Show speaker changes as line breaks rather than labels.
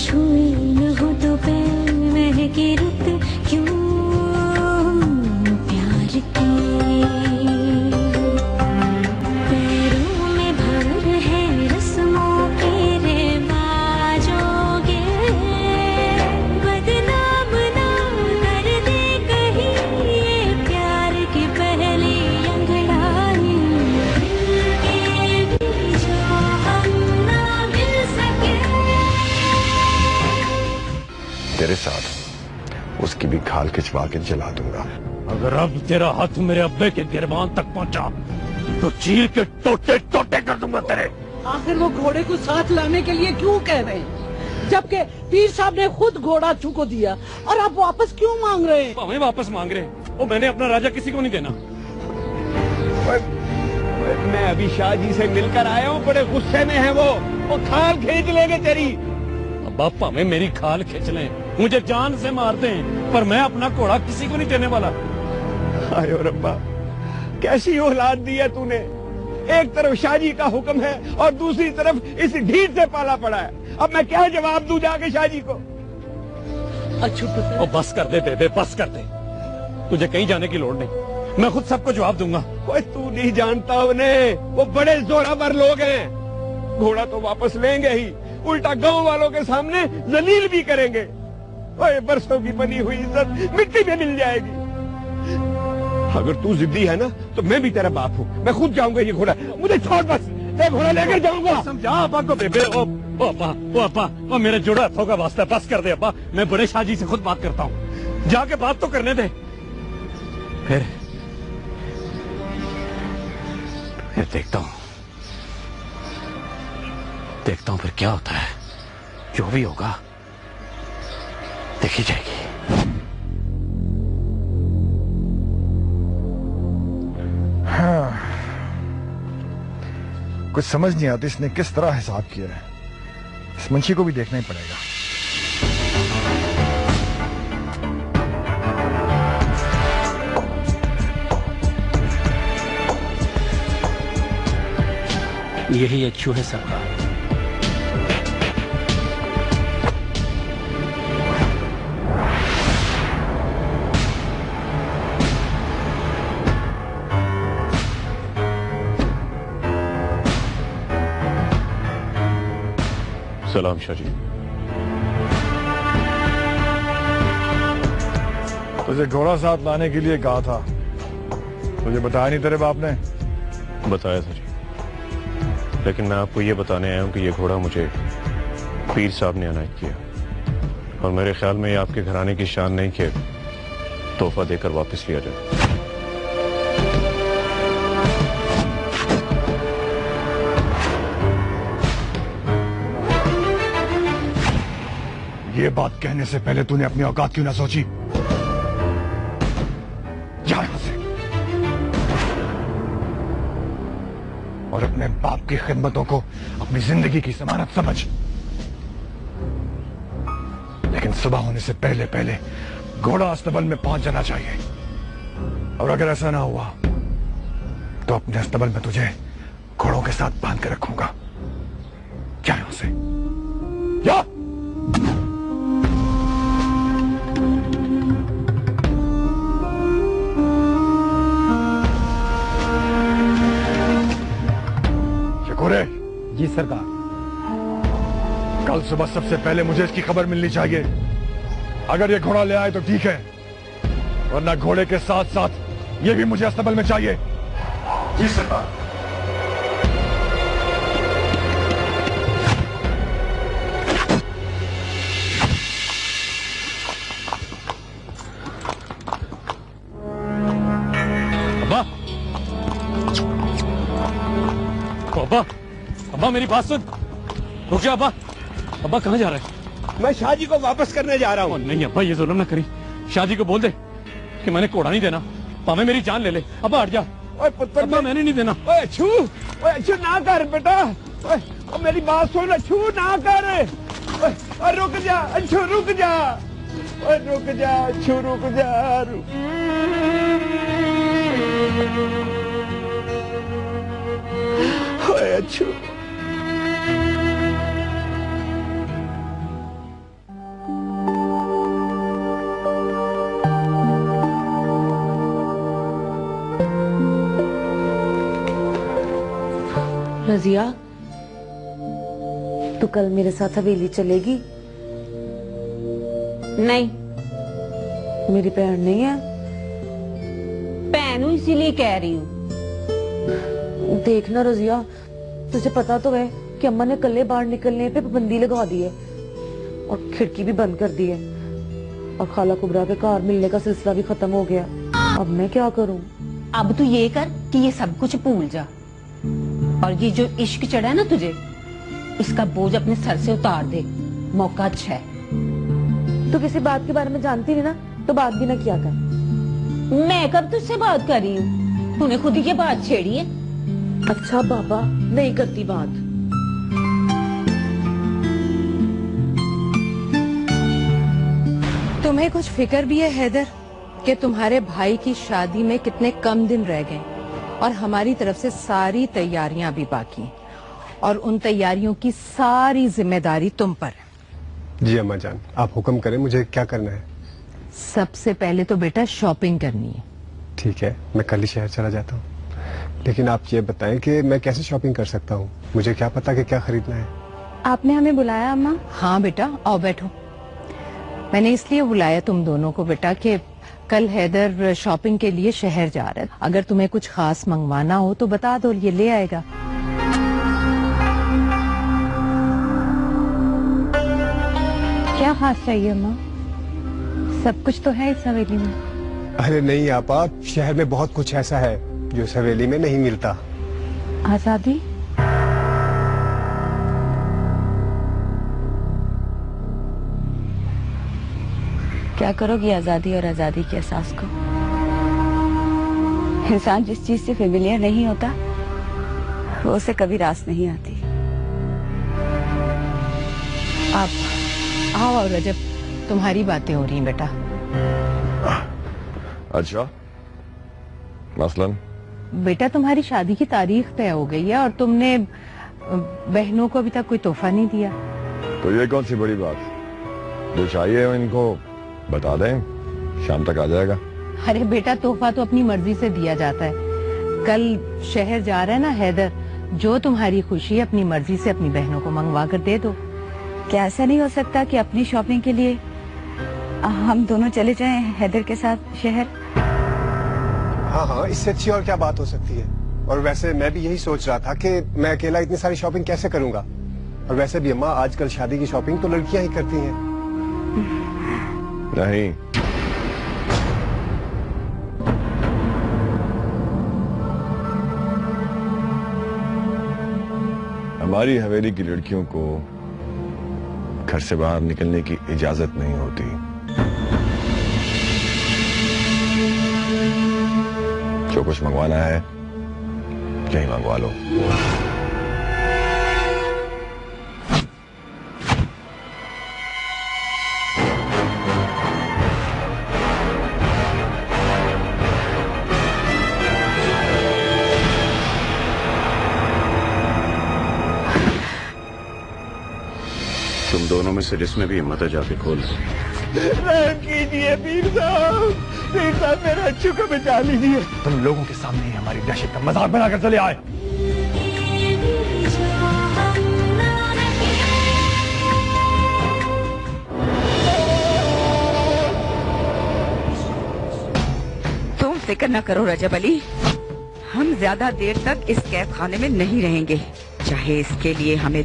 छुई न हो तो पैर महके रुत क्यों प्यार के पैरों में भर है रस्मों के रिवाजोगे बदनाम ना कर दे कहीं ये प्यार की पहली अंगड़ाई के भी जो हम ना मिल सके।
तेरे साथ उसकी भी खाल खिंचवा के जला दूंगा।
अगर अब तेरा हाथ मेरे अब्बे के गिरबान तक पहुंचा तो चीर के टोटे टोटे कर दूंगा तेरे।
आखिर वो घोड़े को साथ लाने के लिए क्यों कह रहे हैं, जबकि पीर साहब ने खुद घोड़ा को दिया और आप वापस क्यों मांग रहे हैं?
हमें वापस मांग रहे हैं, वो मैंने अपना राजा किसी को नहीं देना।
मैं अभी शाह जी से मिलकर आया हूँ, बड़े गुस्से में है वो खाल खींच लेंगे तेरी।
अब आप हमें मेरी खाल खींच लें, मुझे जान से मार दें, पर मैं अपना घोड़ा किसी को नहीं देने वाला।
आयो रब्बा, कैसी औलाद दी है तूने। एक तरफ शाहजी का हुक्म है और दूसरी तरफ इस ढीठ से पाला पड़ा है। अब मैं क्या जवाब दूं जाके शाहजी को?
अच्छा बस कर दे दे, बस कर दे, तुझे कहीं जाने की लोड़ नहीं, मैं खुद सबको जवाब दूंगा।
कोई तू नहीं जानता उन्हें, वो बड़े जोरावर लोग हैं। घोड़ा तो वापस लेंगे ही, उल्टा गांव वालों के सामने जलील भी करेंगे। ओए बरसों की बनी हुई इज्जत मिट्टी में मिल जाएगी। अगर तू जिद्दी है ना तो मैं भी तेरा बाप हूँ, मैं खुद जाऊंगा। ये घोड़ा मुझे छोड़, बस ये घोड़ा लेकर जाऊंगा।
समझा अब्बा को बेबे। ओ अब्बा, वो मेरे जुड़ा हाथों का वास्ता, बस कर दे अब्बा, मैं बड़े शाहजी से खुद बात करता हूँ, जाके बात तो करने दे। फिर देखता हूँ फिर क्या होता है। जो भी होगा देखी जाएगी।
हाँ, कुछ समझ नहीं आती इसने किस तरह हिसाब किया है। इस मुंशी को भी देखना ही पड़ेगा।
यही अच्छू है सरकार।
सलाम शाहजी।
तुझे घोड़ा साथ लाने के लिए कहा था, तुझे बताया नहीं तेरे बाप ने?
बताया था जी, लेकिन मैं आपको ये बताने आया हूँ कि ये घोड़ा मुझे पीर साहब ने अनायत किया, और मेरे ख्याल में ये आपके घराने की शान नहीं कि तोहफा देकर वापस लिया जाए।
ये बात कहने से पहले तूने अपनी औकात क्यों ना सोची? जा यहां से और अपने बाप की खिदमतों को अपनी जिंदगी की जमानत समझ। लेकिन सुबह होने से पहले पहले घोड़ा अस्तबल में पहुंच जाना चाहिए, और अगर ऐसा ना हुआ तो अपने अस्तबल में तुझे घोड़ों के साथ बांध के रखूंगा। जा यहां से, जा।
जी सरकार।
कल सुबह सबसे पहले मुझे इसकी खबर मिलनी चाहिए। अगर ये घोड़ा ले आए तो ठीक है, वरना घोड़े के साथ साथ ये भी मुझे अस्तबल में चाहिए। जी सरकार।
अब्बा, अब्बा मेरी बात सुन, रुक जा। अब्बा, अब्बा कहाँ जा रहे हैं?
मैं शाहजी को वापस करने जा रहा हूँ।
नहीं अब्बा, ये जुल्म ना करी। शाहजी को बोल दे कि मैंने घोड़ा नहीं देना, भाਵੇਂ मेरी जान ले ले। अब्बा हट जा।
ओए पुत्र,
अब्बा मैंने नहीं देना।
ओए अच्छू ना कर बेटा। ओए मेरी बात सुन, अच्छू ना कर। ओए रुक जा अच्छू, रुक जा। ओए रुक जा अच्छू, रुक जा। ओए अच्छू,
रजिया, तू कल मेरे साथ हवेली चलेगी?
नहीं,
मेरी बहन नहीं है।
बहन हूं इसीलिए कह रही हूँ।
देखना रजिया, तुझे पता तो है कि अम्मा ने कल्ले बाहर निकलने पे पाबंदी लगा दी है और खिड़की भी बंद कर दी है और खाला कुबरा के घर मिलने का सिलसिला भी खत्म हो गया। अब मैं क्या करूं?
अब तू ये कर कि ये सब कुछ भूल जा और ये जो इश्क चढ़ा है ना तुझे, इसका बोझ अपने सर से उतार दे। मौका अच्छा है।
तू किसी बात के बारे में जानती नहीं ना, तो बात भी ना किया कर।
मैं कब तुझसे बात कर रही हूँ? तूने खुद ही ये बात छेड़ी है।
अच्छा बाबा, नहीं करती बात।
तुम्हें कुछ फिक्र भी है हैदर कि तुम्हारे भाई की शादी में कितने कम दिन रह गए और हमारी तरफ से सारी तैयारियां भी बाकी हैं और उन तैयारियों की सारी जिम्मेदारी तुम पर है।
जी अम्मा जान, आप हुक्म करें, मुझे क्या करना है?
सबसे पहले तो बेटा शॉपिंग करनी है।
ठीक है, मैं कल ही शहर चला जाता हूँ, लेकिन आप ये बताएं कि मैं कैसे शॉपिंग कर सकता हूँ? मुझे क्या पता कि क्या खरीदना है।
आपने हमें बुलाया अम्मा? हाँ बेटा, आओ बैठो। मैंने इसलिए बुलाया तुम दोनों को बेटा कि कल हैदर शॉपिंग के लिए शहर जा रहा है। अगर तुम्हें कुछ खास मंगवाना हो तो बता दो, ये ले आएगा। क्या खास चाहिए अम्मा? सब कुछ तो है इस हवेली में।
अरे नहीं आपा, शहर में बहुत कुछ ऐसा है जो इस हवेली में नहीं मिलता।
आजादी?
क्या करोगी आजादी और आजादी के एहसास को? इंसान जिस चीज से फेमिलियर नहीं होता वो उसे कभी रास नहीं आती।
आप आओ रजब, तुम्हारी बातें हो रही हैं बेटा।
अच्छा, मसलन?
बेटा तुम्हारी शादी की तारीख तय हो गई है और तुमने बहनों को अभी तक कोई तोहफा नहीं दिया।
तो ये कौन सी बड़ी बात? जो चाहिए इनको बता दें, शाम तक आ जाएगा।
अरे बेटा, तोहफा तो अपनी मर्जी से दिया जाता है। कल शहर जा रहा है ना हैदर, जो तुम्हारी खुशी है अपनी मर्जी से अपनी बहनों को मंगवा कर दे दो।
क्या ऐसा नहीं हो सकता कि अपनी शॉपिंग के लिए हम दोनों चले जाएं हैदर के साथ शहर?
हाँ हाँ, इससे अच्छी और क्या बात हो सकती है। और वैसे मैं भी यही सोच रहा था कि मैं अकेला इतनी सारी शॉपिंग कैसे करूंगा। और वैसे भी अम्मा, आजकल शादी की शॉपिंग तो लड़कियां ही करती हैं।
नहीं, हमारी हवेली की लड़कियों को घर से बाहर निकलने की इजाजत नहीं होती। जो कुछ मंगवाना है यही मंगवा लो। तुम दोनों में से जिसमें भी हिम्मत है जाके खोल दो।
रहम कीजिए पीर साहब मेरा अच्छू को बचा लीजिए।
तुम लोगों के सामने ही हमारी दहशत का मजाक बनाकर चले आए।
तुम फिक्र न करो रजब अली, हम ज्यादा देर तक इस कैद खाने में नहीं रहेंगे, चाहे इसके लिए हमें